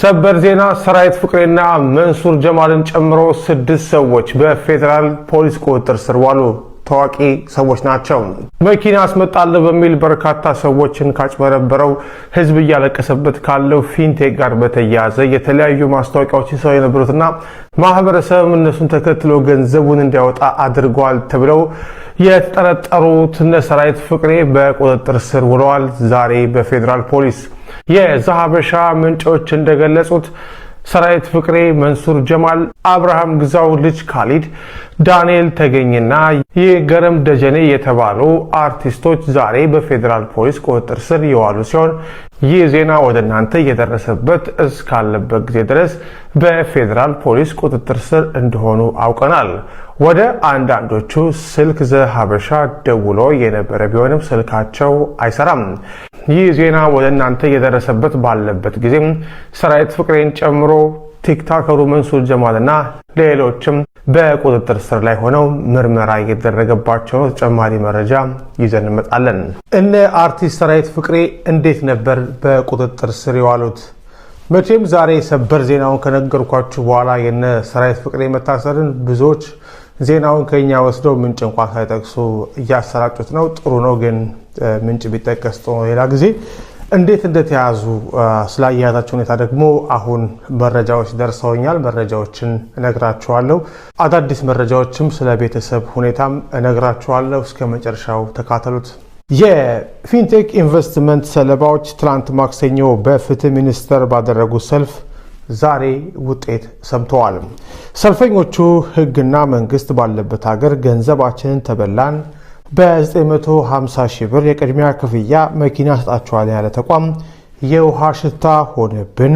ሰበር ዜና ሰራዊት ፍቅሬና መንሱር ጀማልን ጨምሮ 6 ሰዎች በፌደራል ፖሊስ ቁጥጥር ስር ዋሉ። ታዋቂ ሰዎች ናቸው። መኪና አስመጣለሁ በሚል በርካታ ሰዎችን ካጭበረበረው ህዝብ እያለቀሰበት ካለው ፊንቴክ ጋር በተያያዘ የተለያዩ ማስታወቂያዎች ሲሰሩ የነበሩትና ማህበረሰብ እነሱን ተከትሎ ገንዘቡን እንዲያወጣ አድርጓል ተብለው የተጠረጠሩት ሰራዊት ፍቅሬ በቁጥጥር ስር ውለዋል። ዛሬ በፌደራል ፖሊስ የዛሀበሻ ምንጮች እንደገለጹት ሰራዊት ፍቅሬ፣ መንሱር ጀማል፣ አብርሃም ግዛው ልጅ ካሊድ፣ ዳንኤል ተገኝና ይገረም ደጀኔ የተባሉ አርቲስቶች ዛሬ በፌደራል ፖሊስ ቁጥጥር ስር የዋሉ ሲሆን ይህ ዜና ወደ እናንተ እየደረሰበት እስካለበት ጊዜ ድረስ በፌደራል ፖሊስ ቁጥጥር ስር እንደሆኑ አውቀናል። ወደ አንዳንዶቹ ስልክ ዘሀበሻ ደውሎ የነበረ ቢሆንም ስልካቸው አይሰራም። ይህ ዜና ወደ እናንተ እየደረሰበት ባለበት ጊዜ ሰራዊት ፍቅሬን ጨምሮ ቲክቶከሩ መንሱር ጀማልና ሌሎችም በቁጥጥር ስር ላይ ሆነው ምርመራ እየተደረገባቸው ተጨማሪ መረጃ ይዘን እንመጣለን። እነ አርቲስት ሰራዊት ፍቅሬ እንዴት ነበር በቁጥጥር ስር የዋሉት? መቼም ዛሬ ሰበር ዜናውን ከነገርኳችሁ በኋላ የነ ሰራዊት ፍቅሬ መታሰርን ብዙዎች ዜናውን ከኛ ወስደው ምንጭ እንኳን ሳይጠቅሱ እያሰራጩት ነው። ጥሩ ነው፣ ግን ምንጭ ቢጠቀስ ጥሩ ነው። ሌላ ጊዜ እንዴት እንደተያዙ ስላያያዛቸው ሁኔታ ደግሞ አሁን መረጃዎች ደርሰውኛል። መረጃዎችን እነግራችኋለሁ። አዳዲስ መረጃዎችም ስለ ቤተሰብ ሁኔታም እነግራችኋለሁ። እስከ መጨረሻው ተካተሉት። የፊንቴክ ኢንቨስትመንት ሰለባዎች ትላንት ማክሰኞ በፍትህ ሚኒስቴር ባደረጉት ሰልፍ ዛሬ ውጤት ሰምተዋል። ሰልፈኞቹ ህግና መንግስት ባለበት ሀገር ገንዘባችንን ተበላን፣ በ950 ሺህ ብር የቅድሚያ ክፍያ መኪና ሰጣቸዋል ያለ ተቋም የውሃ ሽታ ሆነብን፣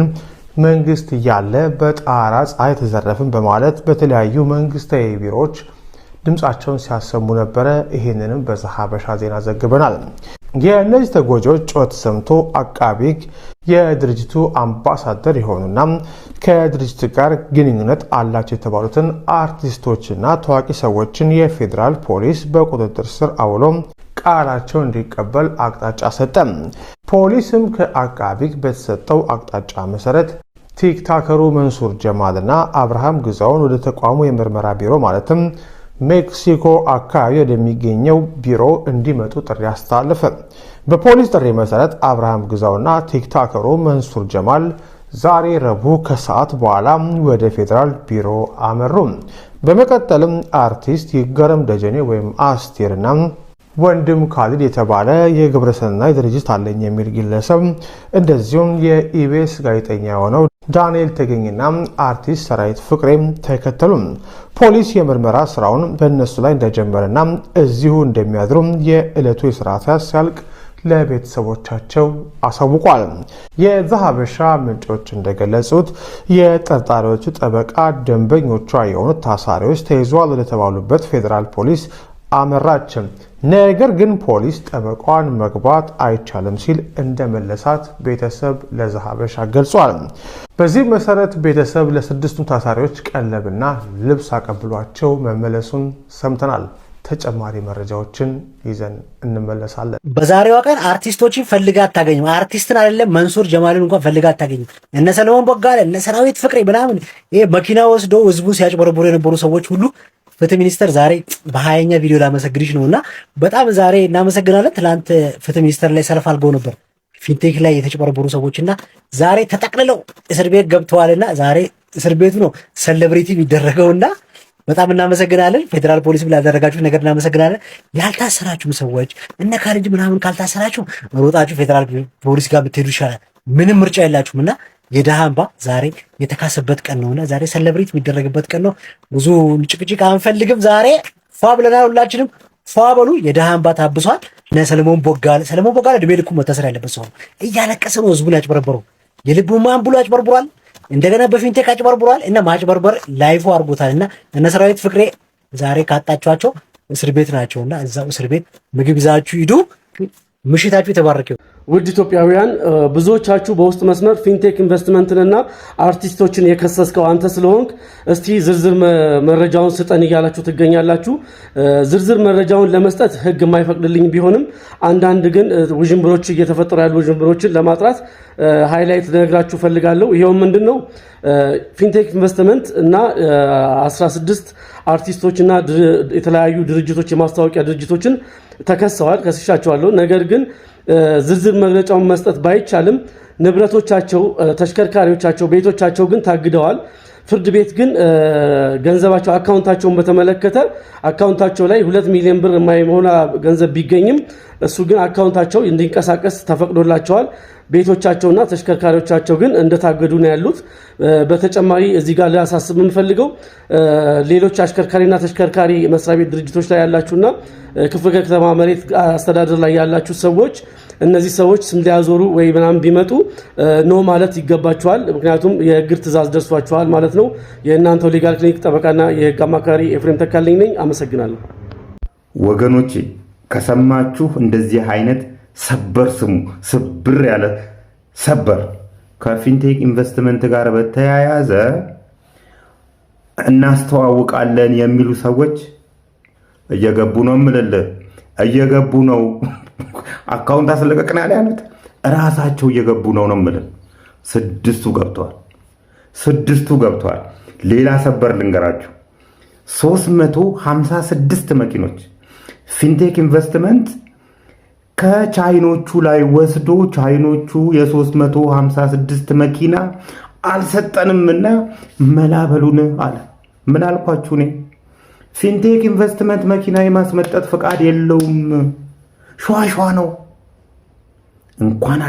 መንግስት እያለ በጣራ ፀሐይ ተዘረፍን በማለት በተለያዩ መንግስታዊ ቢሮዎች ድምፃቸውን ሲያሰሙ ነበረ። ይህንንም በዛሀበሻ ዜና ዘግበናል። የእነዚህ ተጎጂዎች ጩኸት ሰምቶ አቃቤ ሕግ የድርጅቱ አምባሳደር የሆኑና ከድርጅቱ ጋር ግንኙነት አላቸው የተባሉትን አርቲስቶችና ታዋቂ ሰዎችን የፌዴራል ፖሊስ በቁጥጥር ስር አውሎ ቃላቸው እንዲቀበል አቅጣጫ ሰጠ። ፖሊስም ከአቃቤ ሕግ በተሰጠው አቅጣጫ መሰረት ቲክቶከሩ መንሱር ጀማልና አብርሃም ግዛውን ወደ ተቋሙ የምርመራ ቢሮ ማለትም ሜክሲኮ አካባቢ ወደሚገኘው ቢሮ እንዲመጡ ጥሪ አስተላለፈ። በፖሊስ ጥሪ መሰረት አብርሃም ግዛውና ቲክቶከሩ መንሱር ጀማል ዛሬ ረቡዕ ከሰዓት በኋላ ወደ ፌዴራል ቢሮ አመሩ። በመቀጠልም አርቲስት ይገረም ደጀኔ ወይም አስቴርና ወንድም ካሊድ የተባለ የግብረሰናይ ድርጅት አለኝ የሚል ግለሰብ እንደዚሁም የኢቢኤስ ጋዜጠኛ የሆነው ዳንኤል ተገኝና አርቲስት ሰራዊት ፍቅሬም ተከተሉ። ፖሊስ የምርመራ ስራውን በእነሱ ላይ እንደጀመረና እዚሁ እንደሚያድሩ የዕለቱ የስራ ሰዓት ሲያልቅ ለቤተሰቦቻቸው አሳውቋል። የዛሀበሻ ምንጮች እንደገለጹት የጠርጣሪዎቹ ጠበቃ ደንበኞቿ የሆኑት ታሳሪዎች ተይዘዋል ወደተባሉበት ፌዴራል ፖሊስ አመራች። ነገር ግን ፖሊስ ጠበቃዋን መግባት አይቻልም ሲል እንደመለሳት ቤተሰብ ለዛሀበሻ ገልጿል። በዚህ መሰረት ቤተሰብ ለ6ቱም ታሳሪዎች ቀለብና ልብስ አቀብሏቸው መመለሱን ሰምተናል። ተጨማሪ መረጃዎችን ይዘን እንመለሳለን። በዛሬዋ ቀን አርቲስቶችን ፈልጋ አታገኝም። አርቲስትን አይደለም መንሱር ጀማልን እንኳን ፈልጋ አታገኝም። እነ ሰለሞን ቦጋለ፣ እነ ሰራዊት ፍቅሬ ምናምን ይሄ መኪና ወስዶ ህዝቡን ሲያጭበረብሩ የነበሩ ሰዎች ሁሉ ፍትህ ሚኒስቴር ዛሬ በ20ኛ ቪዲዮ ላመሰግንሽ ነውና በጣም ዛሬ እናመሰግናለን። ትላንት ፍትህ ሚኒስቴር ላይ ሰልፍ አድርገው ነበር ፊንቴክ ላይ የተጨበረበሩ ሰዎችና ዛሬ ተጠቅልለው እስር ቤት ገብተዋልና ዛሬ እስር ቤቱ ነው ሴሌብሪቲ የሚደረገውና በጣም እናመሰግናለን። ፌዴራል ፖሊስ ላደረጋችሁ ነገር እናመሰግናለን። ያልታሰራችሁም ሰዎች እነ ካሊድ ምናምን ካልታሰራችሁ ሮጣችሁ ፌዴራል ፖሊስ ጋር ብትሄዱ ይሻላል። ምንም ምርጫ የላችሁምና የደሃ እንባ ዛሬ የተካሰበት ቀን ነውና ዛሬ ሴሌብሬት የሚደረግበት ቀን ነው። ብዙ ጭቅጭቅ አንፈልግም። ዛሬ ፏ ብለናል። ሁላችንም ፏ በሉ። የደሃ እንባ ታብሷል። ሰለሞን ቦጋለ እድሜ ልኩ መታሰር ያለበት ሰው ነው። እያለቀሰ ነው ህዝቡን ያጭበረበረው። የልቡን ማን ብሎ ያጭበርብሯል። እንደገና በፊንቴክ አጭበርብሯል እና ማጭበርበር ላይፉ አድርጎታልና እነ ሰራዊት ፍቅሬ ዛሬ ካጣችኋቸው እስር ቤት ናቸውና እዛው እስር ቤት ምግብ ይዛችሁ ሂዱ። ምሽታችሁ የተባረከው ውድ ኢትዮጵያውያን ብዙዎቻችሁ በውስጥ መስመር ፊንቴክ ኢንቨስትመንትንና አርቲስቶችን የከሰስከው አንተ ስለሆንክ እስቲ ዝርዝር መረጃውን ስጠን እያላችሁ ትገኛላችሁ። ዝርዝር መረጃውን ለመስጠት ህግ የማይፈቅድልኝ ቢሆንም አንዳንድ ግን ውዥንብሮች እየተፈጠሩ ያሉ ውዥንብሮችን ለማጥራት ሃይላይት ልነግራችሁ ፈልጋለሁ። ይሄው ምንድነው ፊንቴክ ኢንቨስትመንት እና 16 አርቲስቶችና የተለያዩ ድርጅቶች የማስታወቂያ ድርጅቶችን ተከሰዋል፣ ከስሻቸዋለሁ። ነገር ግን ዝርዝር መግለጫውን መስጠት ባይቻልም ንብረቶቻቸው፣ ተሽከርካሪዎቻቸው፣ ቤቶቻቸው ግን ታግደዋል። ፍርድ ቤት ግን ገንዘባቸው አካውንታቸውን በተመለከተ አካውንታቸው ላይ 2 ሚሊዮን ብር የማይሞላ ገንዘብ ቢገኝም እሱ ግን አካውንታቸው እንዲንቀሳቀስ ተፈቅዶላቸዋል። ቤቶቻቸውና ተሽከርካሪዎቻቸው ግን እንደታገዱ ነው ያሉት። በተጨማሪ እዚህ ጋር ላሳስብ የምፈልገው ሌሎች አሽከርካሪና ተሽከርካሪ መስሪያ ቤት ድርጅቶች ላይ ያላችሁና ክፍለ ከተማ መሬት አስተዳደር ላይ ያላችሁ ሰዎች እነዚህ ሰዎች ስም ሊያዞሩ ወይ ምናምን ቢመጡ ኖ ማለት ይገባቸዋል። ምክንያቱም የእግር ትዕዛዝ ደርሷቸዋል ማለት ነው። የእናንተው ሌጋል ክሊኒክ ጠበቃና የህግ አማካሪ ኤፍሬም ተካልኝ ነኝ። አመሰግናለሁ። ወገኖቼ ከሰማችሁ እንደዚህ አይነት ሰበር ስሙ ስብር ያለ ሰበር ከፊንቴክ ኢንቨስትመንት ጋር በተያያዘ እናስተዋውቃለን የሚሉ ሰዎች እየገቡ ነው። ምልልህ እየገቡ ነው። አካውንት አስለቀቅናል ያሉት ራሳቸው እየገቡ ነው ነው ምልል። ስድስቱ ገብተዋል። ሌላ ሰበር ልንገራችሁ። 356 መኪኖች ፊንቴክ ኢንቨስትመንት ከቻይኖቹ ላይ ወስዶ ቻይኖቹ የ356 መኪና አልሰጠንምና መላበሉን አለ። ምን አልኳችሁ? እኔ ፊንቴክ ኢንቨስትመንት መኪና የማስመጠጥ ፍቃድ የለውም። ሸዋሸዋ ነው። እንኳን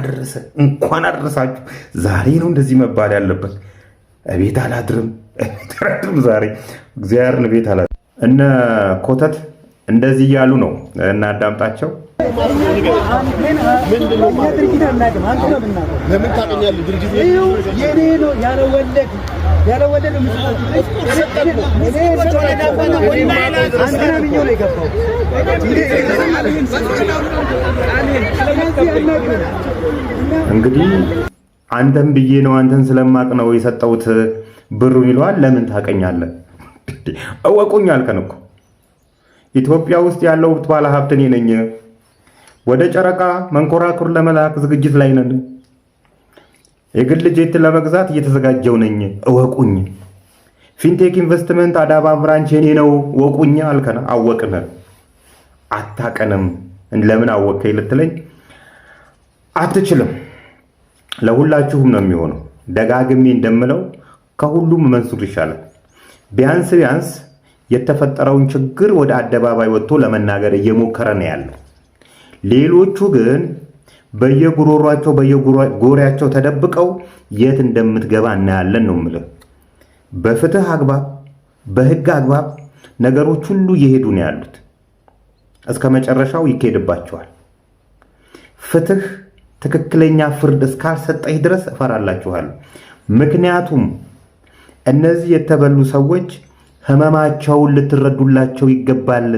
አደረሳችሁ። ዛሬ ነው እንደዚህ መባል ያለበት። እቤት አላድርም ዛሬ እግዚአብሔርን ቤት አላድርም። እነ ኮተት እንደዚህ እያሉ ነው። እናዳምጣቸው። ለምን ታውቀኛለህ? ድርጅት የኔ ነው ያለወለድ እንግዲህ አንተን ብዬ ነው አንተን ስለማቅ ነው የሰጠሁት ብሩን ይለዋል። ለምን ታውቀኛለህ? እወቁኝ አልከን እኮ ኢትዮጵያ ውስጥ ያለው ባለ ሀብት እኔ ነኝ። ወደ ጨረቃ መንኮራኩር ለመላክ ዝግጅት ላይ ነን። የግል ጄት ለመግዛት እየተዘጋጀው ነኝ። እወቁኝ። ፊንቴክ ኢንቨስትመንት አዳማ ብራንች የኔ ነው እወቁኝ አልከና። አወቅን። አታቀንም። ለምን አወቀኝ ልትለኝ አትችልም። ለሁላችሁም ነው የሚሆነው። ደጋግሜ እንደምለው ከሁሉም መንሱር ይሻላል። ቢያንስ የተፈጠረውን ችግር ወደ አደባባይ ወጥቶ ለመናገር እየሞከረ ነው ያለው። ሌሎቹ ግን በየጉሮሯቸው በየጎሪያቸው ተደብቀው የት እንደምትገባ እናያለን ነው የምልህ። በፍትህ አግባብ በህግ አግባብ ነገሮች ሁሉ እየሄዱ ነው ያሉት። እስከ መጨረሻው ይካሄድባቸዋል። ፍትህ ትክክለኛ ፍርድ እስካልሰጠኝ ድረስ እፈራላችኋለሁ። ምክንያቱም እነዚህ የተበሉ ሰዎች ህመማቸውን ልትረዱላቸው ይገባል።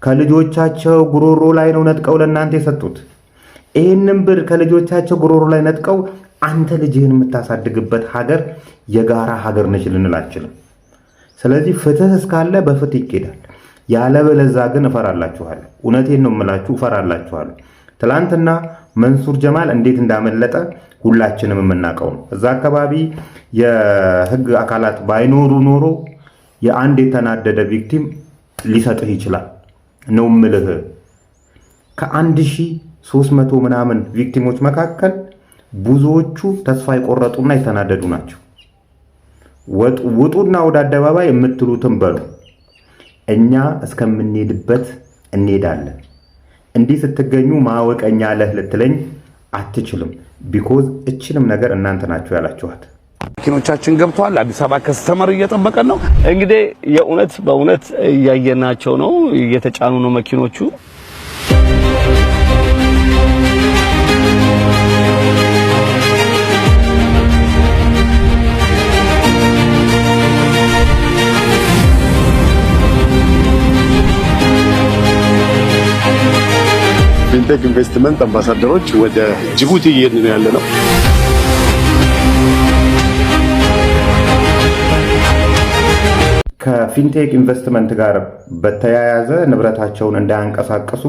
ከልጆቻቸው ጉሮሮ ላይ ነው ነጥቀው ለእናንተ የሰጡት። ይህንን ብር ከልጆቻቸው ጉሮሮ ላይ ነጥቀው አንተ ልጅህን የምታሳድግበት ሀገር የጋራ ሀገር ነች ልንላችልም። ስለዚህ ፍትህ እስካለ በፍትህ ይኬዳል። ያለበለዛ ግን እፈራላችኋለሁ። እውነቴን ነው የምላችሁ፣ እፈራላችኋለሁ። ትላንትና መንሱር ጀማል እንዴት እንዳመለጠ ሁላችንም የምናውቀው ነው። እዛ አካባቢ የህግ አካላት ባይኖሩ ኖሮ የአንድ የተናደደ ቪክቲም ሊሰጥህ ይችላል ነው ምልህ። ከ1300 ምናምን ቪክቲሞች መካከል ብዙዎቹ ተስፋ የቆረጡና የተናደዱ ናቸው። ውጡና ወደ አደባባይ የምትሉትን በሉ። እኛ እስከምንሄድበት እንሄዳለን። እንዲህ ስትገኙ ማወቀኛ ለህ ልትለኝ አትችልም። ቢኮዝ እችንም ነገር እናንተ ናችሁ ያላችኋት። መኪኖቻችን ገብቷል። አዲስ አበባ ከስተመር እየጠበቀን ነው። እንግዲህ የእውነት በእውነት እያየናቸው ነው። እየተጫኑ ነው መኪኖቹ። የፊንቴክ ኢንቨስትመንት አምባሳደሮች ወደ ጅቡቲ እየሄድን ነው ያለነው። ከፊንቴክ ኢንቨስትመንት ጋር በተያያዘ ንብረታቸውን እንዳያንቀሳቀሱ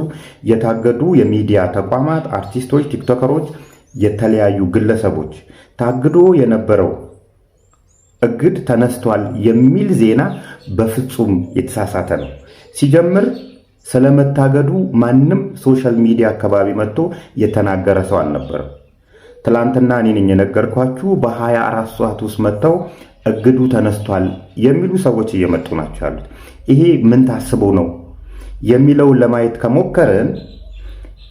የታገዱ የሚዲያ ተቋማት፣ አርቲስቶች፣ ቲክቶከሮች፣ የተለያዩ ግለሰቦች ታግዶ የነበረው እግድ ተነስቷል የሚል ዜና በፍጹም የተሳሳተ ነው። ሲጀምር ስለመታገዱ ማንም ሶሻል ሚዲያ አካባቢ መጥቶ የተናገረ ሰው አልነበረም። ትላንትና እኔ ነኝ የነገርኳችሁ። በ24 ሰዓት ውስጥ መጥተው እግዱ ተነስቷል የሚሉ ሰዎች እየመጡ ናቸው ያሉት። ይሄ ምን ታስቦ ነው የሚለውን ለማየት ከሞከርን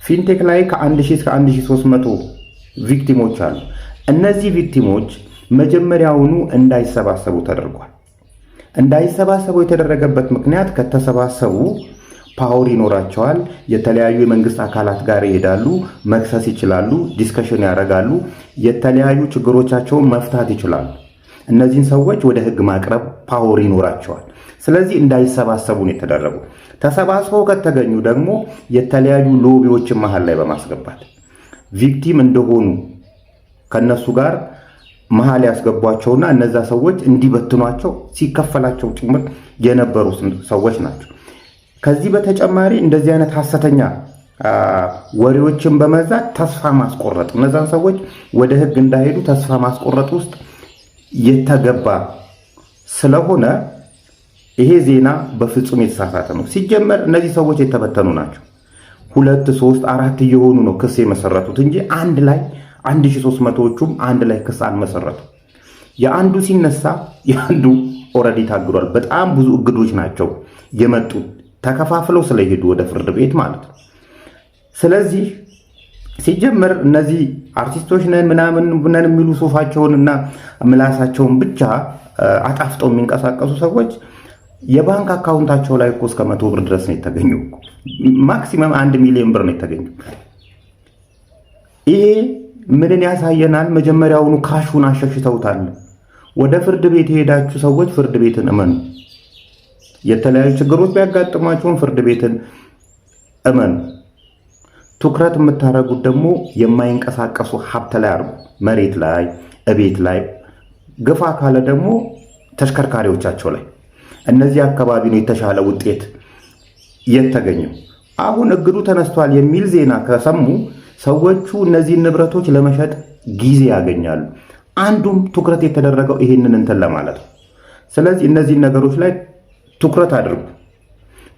ፊንቴክ ላይ ከ1000 እስከ 1300 ቪክቲሞች አሉ። እነዚህ ቪክቲሞች መጀመሪያውኑ እንዳይሰባሰቡ ተደርጓል። እንዳይሰባሰቡ የተደረገበት ምክንያት ከተሰባሰቡ ፓወር ይኖራቸዋል፣ የተለያዩ የመንግስት አካላት ጋር ይሄዳሉ፣ መክሰስ ይችላሉ፣ ዲስከሽን ያደርጋሉ፣ የተለያዩ ችግሮቻቸውን መፍታት ይችላሉ። እነዚህን ሰዎች ወደ ህግ ማቅረብ ፓወር ይኖራቸዋል። ስለዚህ እንዳይሰባሰቡ ነው የተደረጉ። ተሰባስበው ከተገኙ ደግሞ የተለያዩ ሎቢዎችን መሃል ላይ በማስገባት ቪክቲም እንደሆኑ ከነሱ ጋር መሃል ያስገቧቸውና እነዛ ሰዎች እንዲበትኗቸው ሲከፈላቸው ጭምር የነበሩ ሰዎች ናቸው። ከዚህ በተጨማሪ እንደዚህ አይነት ሐሰተኛ ወሬዎችን በመዛት ተስፋ ማስቆረጥ፣ እነዛን ሰዎች ወደ ህግ እንዳይሄዱ ተስፋ ማስቆረጥ ውስጥ የተገባ ስለሆነ ይሄ ዜና በፍጹም የተሳሳተ ነው። ሲጀመር እነዚህ ሰዎች የተበተኑ ናቸው። 2፣ 3፣ 4 እየሆኑ ነው ክስ የመሰረቱት እንጂ አንድ ላይ 1300ዎቹም አንድ ላይ ክስ አልመሰረቱም። የአንዱ ሲነሳ የአንዱ ኦልሬዲ ታግዷል። በጣም ብዙ እግዶች ናቸው የመጡት ተከፋፍለው ስለሄዱ ወደ ፍርድ ቤት ማለት ነው። ስለዚህ ሲጀመር እነዚህ አርቲስቶች ነን ምናምን ነን የሚሉ ሱፋቸውን እና ምላሳቸውን ብቻ አጣፍጠው የሚንቀሳቀሱ ሰዎች የባንክ አካውንታቸው ላይ እኮ እስከ 100 ብር ድረስ ነው የተገኙ። ማክሲመም 1 ሚሊዮን ብር ነው የተገኙ። ይሄ ምንን ያሳየናል? መጀመሪያውኑ ካሹን አሸሽተውታል። ወደ ፍርድ ቤት የሄዳችሁ ሰዎች ፍርድ ቤትን እመኑ። የተለያዩ ችግሮች ቢያጋጥሟችሁም ፍርድ ቤትን እመኑ። ትኩረት የምታደርጉት ደግሞ የማይንቀሳቀሱ ሀብት ላይ አድርጉ። መሬት ላይ፣ እቤት ላይ፣ ግፋ ካለ ደግሞ ተሽከርካሪዎቻቸው ላይ። እነዚህ አካባቢ ነው የተሻለ ውጤት የተገኘው። አሁን እግዱ ተነስቷል የሚል ዜና ከሰሙ ሰዎቹ እነዚህን ንብረቶች ለመሸጥ ጊዜ ያገኛሉ። አንዱም ትኩረት የተደረገው ይሄንን እንትን ለማለት ነው። ስለዚህ እነዚህን ነገሮች ላይ ትኩረት አድርጉ።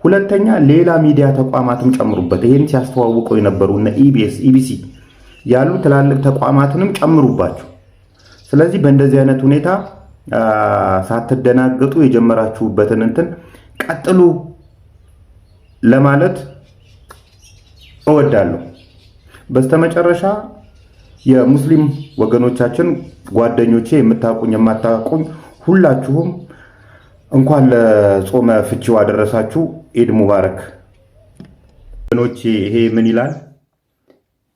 ሁለተኛ ሌላ ሚዲያ ተቋማትም ጨምሩበት። ይሄን ሲያስተዋውቀው የነበሩ እነ ኢቢኤስ፣ ኢቢሲ ያሉ ትላልቅ ተቋማትንም ጨምሩባቸው። ስለዚህ በእንደዚህ አይነት ሁኔታ ሳትደናገጡ የጀመራችሁበትን እንትን ቀጥሉ ለማለት እወዳለሁ። በስተመጨረሻ የሙስሊም ወገኖቻችን ጓደኞቼ፣ የምታውቁኝ የማታውቁኝ ሁላችሁም እንኳን ለጾመ ፍቺው አደረሳችሁ። ኢድ ሙባረክ ወገኖቼ። ይሄ ምን ይላል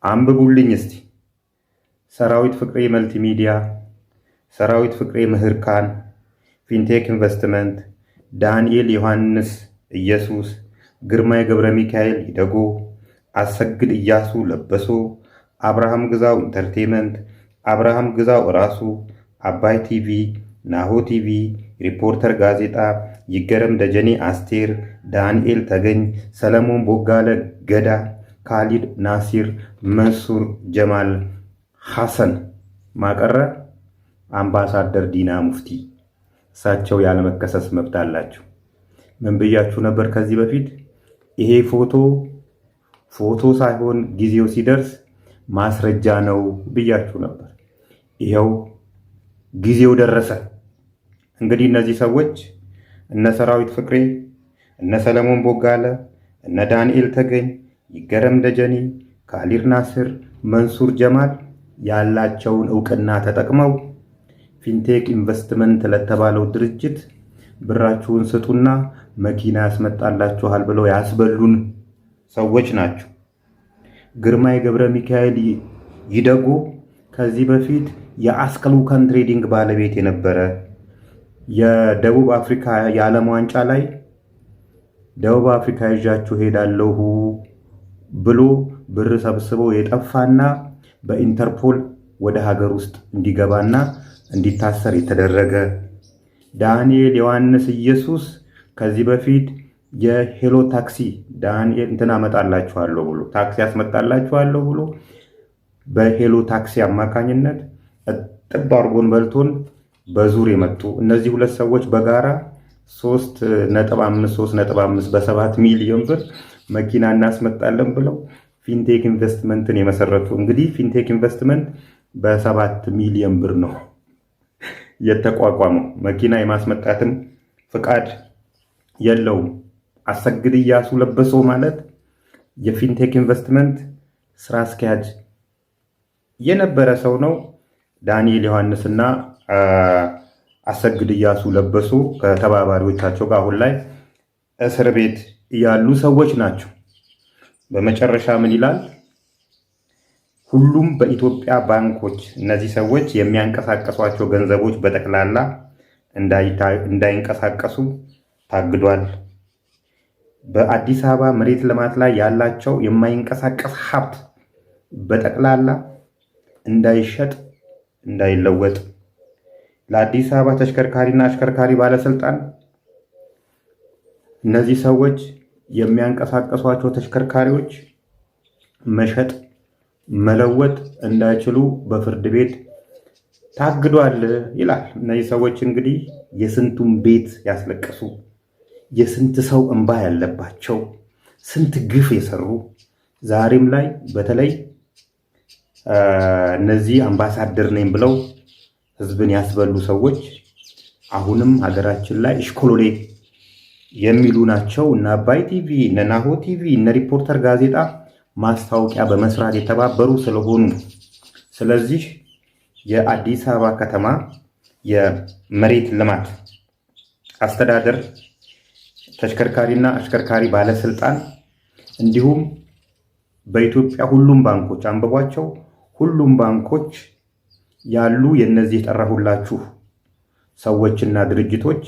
አንብቡልኝ እስቲ። ሰራዊት ፍቅሬ መልቲሚዲያ፣ ሰራዊት ፍቅሬ ምህርካን፣ ፊንቴክ ኢንቨስትመንት፣ ዳንኤል ዮሐንስ ኢየሱስ፣ ግርማይ ገብረ ሚካኤል ይደጎ፣ አሰግድ እያሱ ለበሶ፣ አብርሃም ግዛው ኢንተርቴንመንት፣ አብርሃም ግዛው ራሱ፣ አባይ ቲቪ፣ ናሆ ቲቪ፣ ሪፖርተር ጋዜጣ፣ ይገረም ደጀኔ አስቴር፣ ዳንኤል ተገኝ፣ ሰለሞን ቦጋለ ገዳ፣ ካሊድ ናሲር፣ መንሱር ጀማል ሐሰን ማቀረ፣ አምባሳደር ዲና ሙፍቲ። እሳቸው ያለመከሰስ መብት አላቸው። ምን ብያችሁ ነበር ከዚህ በፊት? ይሄ ፎቶ ሳይሆን ጊዜው ሲደርስ ማስረጃ ነው ብያችሁ ነበር። ይኸው ጊዜው ደረሰ። እንግዲህ እነዚህ ሰዎች እነ ሰራዊት ፍቅሬ፣ እነ ሰለሞን ቦጋለ፣ እነ ዳንኤል ተገኝ፣ ይገረም ደጀኔ፣ ካሊድ ናስር፣ መንሱር ጀማል ያላቸውን እውቅና ተጠቅመው ፊንቴክ ኢንቨስትመንት ለተባለው ድርጅት ብራችሁን ስጡና መኪና ያስመጣላችኋል ብለው ያስበሉን ሰዎች ናቸው። ግርማይ ገብረ ሚካኤል ይደጎ ከዚህ በፊት የአስክሉካን ትሬዲንግ ባለቤት የነበረ የደቡብ አፍሪካ የዓለም ዋንጫ ላይ ደቡብ አፍሪካ ይዣችሁ ሄዳለሁ ብሎ ብር ሰብስቦ የጠፋና በኢንተርፖል ወደ ሀገር ውስጥ እንዲገባና እንዲታሰር የተደረገ ዳንኤል ዮሐንስ ኢየሱስ ከዚህ በፊት የሄሎ ታክሲ ዳንኤል እንትን አመጣላችኋለሁ ብሎ ታክሲ ያስመጣላችኋለሁ ብሎ በሄሎ ታክሲ አማካኝነት ጥብ አርጎን በልቶን በዙር የመጡ እነዚህ ሁለት ሰዎች በጋራ 3.5 በ7 ሚሊዮን ብር መኪና እናስመጣለን ብለው ፊንቴክ ኢንቨስትመንትን የመሰረቱ። እንግዲህ ፊንቴክ ኢንቨስትመንት በ7 ሚሊዮን ብር ነው የተቋቋመው። መኪና የማስመጣትም ፍቃድ የለውም። አሰግድ እያሱ ለበሶ ማለት የፊንቴክ ኢንቨስትመንት ስራ አስኪያጅ የነበረ ሰው ነው። ዳንኤል ዮሐንስና አሰግድ እያሱ ለበሶ ከተባባሪዎቻቸው ጋር አሁን ላይ እስር ቤት ያሉ ሰዎች ናቸው። በመጨረሻ ምን ይላል? ሁሉም በኢትዮጵያ ባንኮች እነዚህ ሰዎች የሚያንቀሳቀሷቸው ገንዘቦች በጠቅላላ እንዳይንቀሳቀሱ ታግዷል። በአዲስ አበባ መሬት ልማት ላይ ያላቸው የማይንቀሳቀስ ሀብት በጠቅላላ እንዳይሸጥ እንዳይለወጥ፣ ለአዲስ አበባ ተሽከርካሪና አሽከርካሪ ባለስልጣን እነዚህ ሰዎች የሚያንቀሳቀሷቸው ተሽከርካሪዎች መሸጥ መለወጥ እንዳይችሉ በፍርድ ቤት ታግዷል ይላል። እነዚህ ሰዎች እንግዲህ የስንቱን ቤት ያስለቀሱ፣ የስንት ሰው እንባ ያለባቸው፣ ስንት ግፍ የሰሩ ዛሬም ላይ በተለይ እነዚህ አምባሳደር ነኝ ብለው ህዝብን ያስበሉ ሰዎች አሁንም ሀገራችን ላይ እሽኮሎሌ የሚሉ ናቸው። እነ አባይ ቲቪ፣ እነ ናሆ ቲቪ፣ እነ ሪፖርተር ጋዜጣ ማስታወቂያ በመስራት የተባበሩ ስለሆኑ ስለዚህ የአዲስ አበባ ከተማ የመሬት ልማት አስተዳደር ተሽከርካሪና አሽከርካሪ ባለስልጣን እንዲሁም በኢትዮጵያ ሁሉም ባንኮች አንብቧቸው፣ ሁሉም ባንኮች ያሉ የነዚህ የጠራሁላችሁ ሰዎችና ድርጅቶች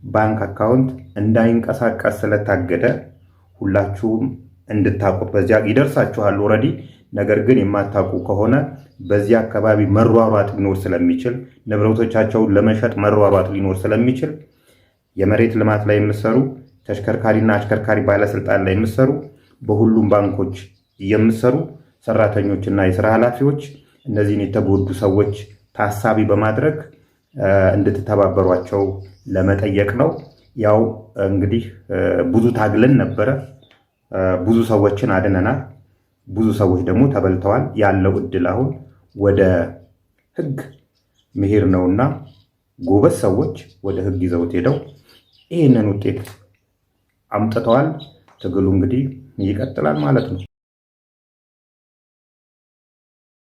ባንክ አካውንት እንዳይንቀሳቀስ ስለታገደ ሁላችሁም እንድታውቁት በዚያ ይደርሳችኋል ኦልሬዲ። ነገር ግን የማታውቁ ከሆነ በዚህ አካባቢ መሯሯጥ ሊኖር ስለሚችል ንብረቶቻቸውን ለመሸጥ መሯሯጥ ሊኖር ስለሚችል የመሬት ልማት ላይ የምትሰሩ ተሽከርካሪና አሽከርካሪ ባለስልጣን ላይ የምትሰሩ በሁሉም ባንኮች የምትሰሩ ሰራተኞችና የስራ ኃላፊዎች እነዚህን የተጎዱ ሰዎች ታሳቢ በማድረግ እንድትተባበሯቸው ለመጠየቅ ነው። ያው እንግዲህ ብዙ ታግለን ነበረ። ብዙ ሰዎችን አድነናል። ብዙ ሰዎች ደግሞ ተበልተዋል። ያለው እድል አሁን ወደ ህግ መሄድ ነውና ጎበዝ ሰዎች ወደ ህግ ይዘውት ሄደው ይህንን ውጤት አምጥተዋል። ትግሉ እንግዲህ ይቀጥላል ማለት ነው።